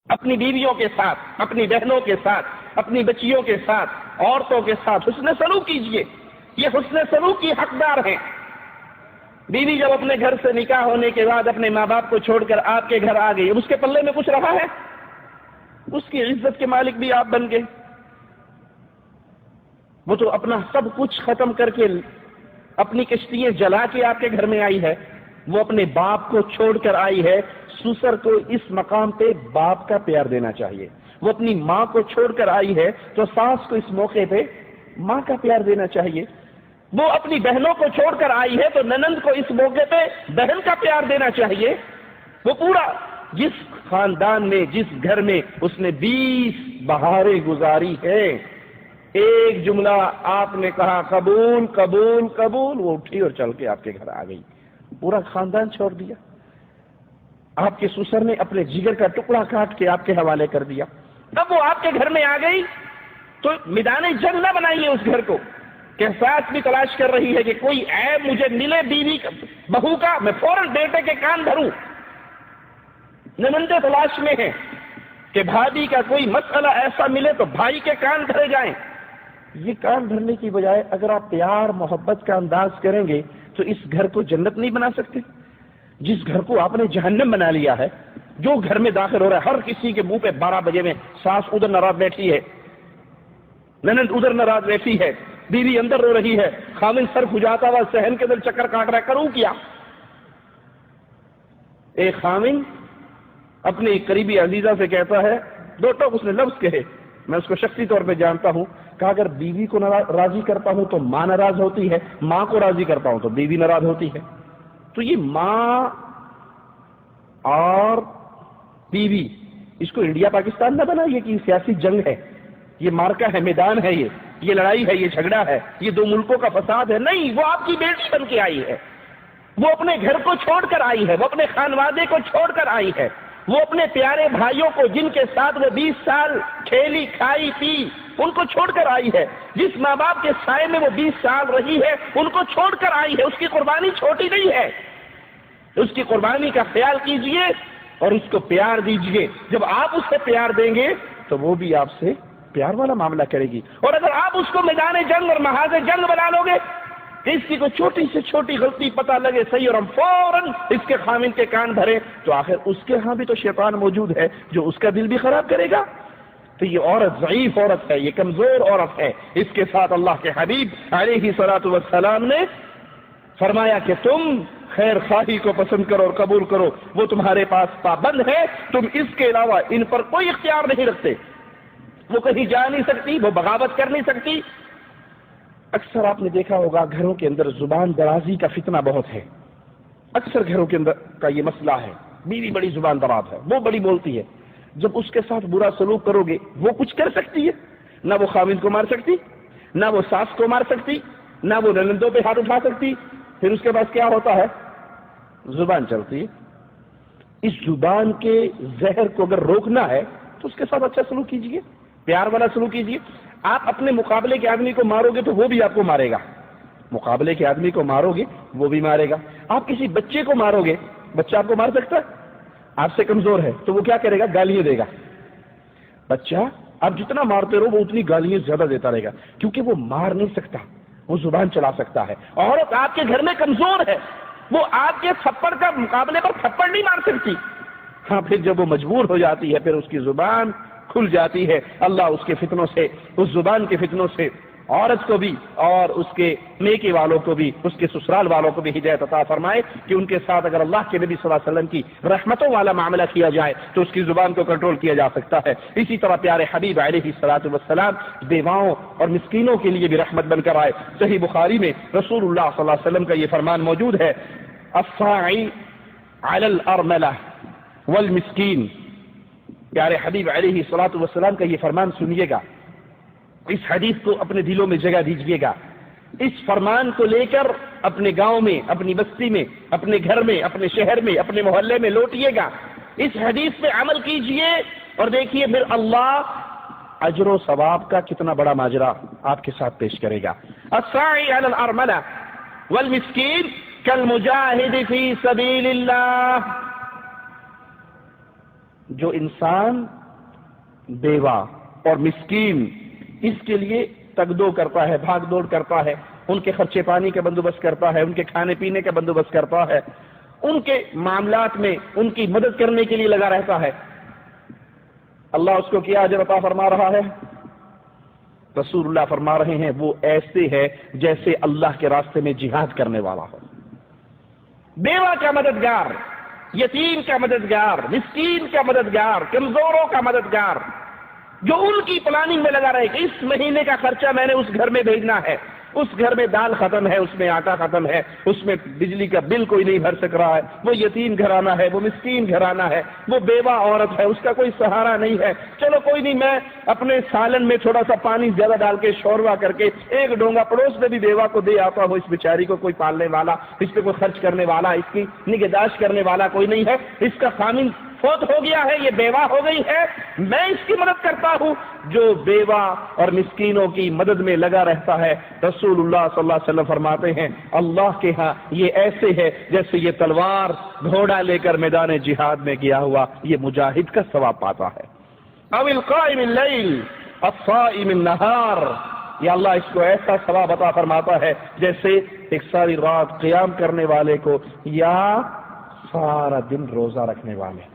اپنی بیویوں کے ساتھ، اپنی بہنوں کے ساتھ، اپنی بچیوں کے ساتھ، عورتوں کے ساتھ حسن سلوک کیجیے. یہ حسن سلوک کی حقدار ہیں. بیوی جب اپنے گھر سے نکاح ہونے کے بعد اپنے ماں باپ کو چھوڑ کر آپ کے گھر آ گئی، اب اس کے پلے میں کچھ رہا ہے؟ اس کی عزت کے مالک بھی آپ بن گئے. وہ تو اپنا سب کچھ ختم کر کے، اپنی کشتیاں جلا کے آپ کے گھر میں آئی ہے. وہ اپنے باپ کو چھوڑ کر آئی ہے. سسر کو اس مقام پہ باپ کا پیار دینا چاہیے. وہ اپنی ماں کو چھوڑ کر آئی ہے تو ساس کو اس موقع پہ ماں کا پیار دینا چاہیے. وہ اپنی بہنوں کو چھوڑ کر آئی ہے تو ننند کو اس موقع پہ بہن کا پیار دینا چاہیے. وہ پورا جس خاندان میں، جس گھر میں اس نے 20 بہاریں گزاری ہیں، ایک جملہ آپ نے کہا قبول قبول قبول، وہ اٹھی اور چل کے آپ کے گھر آ گئی. پورا خاندان چھوڑ دیا. آپ کے سسر نے اپنے جگر کا ٹکڑا کاٹ کے آپ کے حوالے کر دیا. اب وہ آپ کے گھر میں آ گئی تو میدان جنگ نہ بنائیے اس گھر کو کہ ساتھ بھی تلاش کر رہی ہے کہ کوئی عیب مجھے ملے بیوی بہو کا، میں فوراً بیٹے کے کان دھروں. ننندے تلاش میں ہیں کہ بھابھی کا کوئی مسئلہ ایسا ملے تو بھائی کے کان دھرے جائیں. یہ کان دھرنے کی بجائے اگر آپ پیار محبت کا انداز کریں گے تو اس گھر کو جنت نہیں بنا سکتے. جس گھر کو آپ نے جہنم بنا لیا ہے، جو گھر میں داخل ہو رہا ہے ہر کسی کے منہ پہ 12 بجے میں ساس ادھر ناراض بیٹھی ہے، ننند ادھر ناراض بیٹھی ہے، بیوی اندر رو رہی ہے، خامن سر کھجاتا ہوا صحن کے اندر چکر کاٹ رہا ہے. کروں کیا؟ ایک خامن اپنی قریبی عزیزہ سے کہتا ہے، 2 ٹوک اس نے لفظ کہے، میں اس کو شخصی طور پہ جانتا ہوں، کہ اگر بیوی کو راضی کرتا ہوں تو ماں ناراض ہوتی ہے، ماں کو راضی کرتا ہوں تو بیوی ناراض ہوتی ہے. تو یہ ماں اور بیوی، اس کو انڈیا پاکستان نہ بنا، یہ کہ سیاسی جنگ ہے، یہ مارکا ہے، میدان ہے، یہ لڑائی ہے، یہ جھگڑا ہے، یہ 2 ملکوں کا فساد ہے. نہیں، وہ آپ کی بیٹی بن کے آئی ہے. وہ اپنے گھر کو چھوڑ کر آئی ہے، وہ اپنے خانوادے کو چھوڑ کر آئی ہے، وہ اپنے پیارے بھائیوں کو جن کے ساتھ وہ 20 سال کھیلی کھائی پی ان کو چھوڑ کر آئی ہے. جس ماں باپ کے سائے میں وہ 20 سال رہی ہے ان کو چھوڑ کر آئی ہے. اس کی قربانی چھوٹی نہیں ہے. اس کی قربانی کا خیال کیجئے اور اس کو پیار دیجئے. جب آپ اس سے پیار دیں گے تو وہ بھی آپ سے پیار والا معاملہ کرے گی. اور اگر آپ اس کو میدان جنگ اور محاذ جنگ بنا لو گے، اس کی کوئی چھوٹی سے چھوٹی غلطی پتہ لگے صحیح اور ہم فوراً اس کے خامن کے کان بھرے، تو آخر اس کے ہاں بھی تو شیطان موجود ہے جو اس کا دل بھی خراب کرے گا. تو یہ عورت ضعیف عورت ہے، یہ کمزور عورت ہے. اس کے ساتھ اللہ کے حبیب علیہ الصلوۃ والسلام نے فرمایا کہ تم خیر خواہی کو پسند کرو اور قبول کرو، وہ تمہارے پاس پابند ہے، تم اس کے علاوہ ان پر کوئی اختیار نہیں رکھتے. وہ کہیں جا نہیں سکتی، وہ بغاوت کر نہیں سکتی. اکثر آپ نے دیکھا ہوگا گھروں کے اندر زبان درازی کا فتنہ بہت ہے. اکثر گھروں کے اندر کا یہ مسئلہ ہے، بیوی بڑی زبان دراز ہے، وہ بڑی بولتی ہے. جب اس کے ساتھ برا سلوک کرو گے وہ کچھ کر سکتی ہے؟ نہ وہ خاوند کو مار سکتی، نہ وہ ساس کو مار سکتی، نہ وہ ننندوں پہ ہاتھ اٹھا سکتی. پھر اس کے بعد کیا ہوتا ہے؟ زبان چلتی ہے. اس زبان کے زہر کو اگر روکنا ہے تو اس کے ساتھ اچھا سلوک کیجیے، پیار والا سلوک کیجیے. آپ اپنے مقابلے کے آدمی کو مارو گے تو وہ بھی آپ کو مارے گا. مقابلے کے آدمی کو مارو گے وہ بھی مارے گا. آپ کسی بچے کو مارو گے، بچہ آپ کو مار سکتا ہے؟ آپ سے کمزور ہے تو وہ کیا کرے گا؟ گالیاں دے گا. بچہ آپ جتنا مارتے رہو وہ اتنی گالیاں زیادہ دیتا رہے گا، کیونکہ وہ مار نہیں سکتا، وہ زبان چلا سکتا ہے. عورت آپ کے گھر میں کمزور ہے، وہ آپ کے تھپڑ کا مقابلے پر تھپڑ نہیں مار سکتی. ہاں، پھر جب وہ مجبور ہو جاتی ہے پھر اس کی زبان کھل جاتی ہے. اللہ اس کے فتنوں سے، اس زبان کے فتنوں سے عورت کو بھی اور اس کے نیکی والوں کو بھی، اس کے سسرال والوں کو بھی ہدایت عطا فرمائے کہ ان کے ساتھ اگر اللہ کے نبی صلی اللہ علیہ وسلم کی رحمتوں والا معاملہ کیا جائے تو اس کی زبان کو کنٹرول کیا جا سکتا ہے. اسی طرح پیارے حبیب علیہ الصلوۃ والسلام بیواؤں اور مسکینوں کے لیے بھی رحمت بن کر آئے. صحیح بخاری میں رسول اللہ صلی اللہ علیہ وسلم کا یہ فرمان موجود ہے، الصاعی علی الارملہ والمسکین. پیارے حبیب علیہ الصلوۃ والسلام کا یہ فرمان سنیے گا، اس حدیث کو اپنے دلوں میں جگہ دیجیے گا. اس فرمان کو لے کر اپنے گاؤں میں، اپنی بستی میں، اپنے گھر میں، اپنے شہر میں، اپنے محلے میں لوٹیے گا. اس حدیث پہ عمل کیجئے اور دیکھیے پھر اللہ اجر و ثواب کا کتنا بڑا ماجرا آپ کے ساتھ پیش کرے گا. الساعی علی الارملہ والمسکین کالمجاہد فی سبیل اللہ. جو انسان بیوہ اور مسکین اس کے لیے تگدو کرتا ہے، بھاگ دوڑ کرتا ہے، ان کے خرچے پانی کا بندوبست کرتا ہے، ان کے کھانے پینے کا بندوبست کرتا ہے، ان کے معاملات میں ان کی مدد کرنے کے لیے لگا رہتا ہے، اللہ اس کو کیا اجر عطا فرما رہا ہے؟ رسول اللہ فرما رہے ہیں وہ ایسے ہے جیسے اللہ کے راستے میں جہاد کرنے والا ہو۔ بیوہ کا مددگار، یتیم کا مددگار، مسکین کا مددگار، کمزوروں کا مددگار، جو ان کی پلاننگ میں لگا رہے کہ اس مہینے کا خرچہ میں نے اس گھر میں بھیجنا ہے، اس گھر میں دال ختم ہے، اس میں آٹا ختم ہے، اس میں بجلی کا بل کوئی نہیں بھر سک رہا ہے، وہ یتیم گھرانہ ہے، وہ مسکین گھرانہ ہے، وہ بیوہ عورت ہے، اس کا کوئی سہارا نہیں ہے، چلو کوئی نہیں، میں اپنے سالن میں تھوڑا سا پانی زیادہ ڈال کے شوروا کر کے ایک ڈونگا پڑوس میں بھی بیوہ کو دے آتا ہو، اس بیچاری کو کوئی پالنے والا، اس پہ کوئی خرچ کرنے والا، اس کی نگہداشت کرنے والا کوئی نہیں ہے، اس کا خامن فوت ہو گیا ہے، یہ بیوہ ہو گئی ہے، میں اس کی مدد کرتا ہوں۔ جو بیوہ اور مسکینوں کی مدد میں لگا رہتا ہے، رسول اللہ صلی اللہ علیہ وسلم فرماتے ہیں اللہ کے ہاں یہ ایسے ہے جیسے یہ تلوار گھوڑا لے کر میدان جہاد میں گیا ہوا یہ مجاہد کا ثواب پاتا ہے۔ او القائم اللیل الصائم النہار، یا اللہ اس کو ایسا ثواب عطا فرماتا ہے جیسے ایک ساری رات قیام کرنے والے کو یا سارا دن روزہ رکھنے والے۔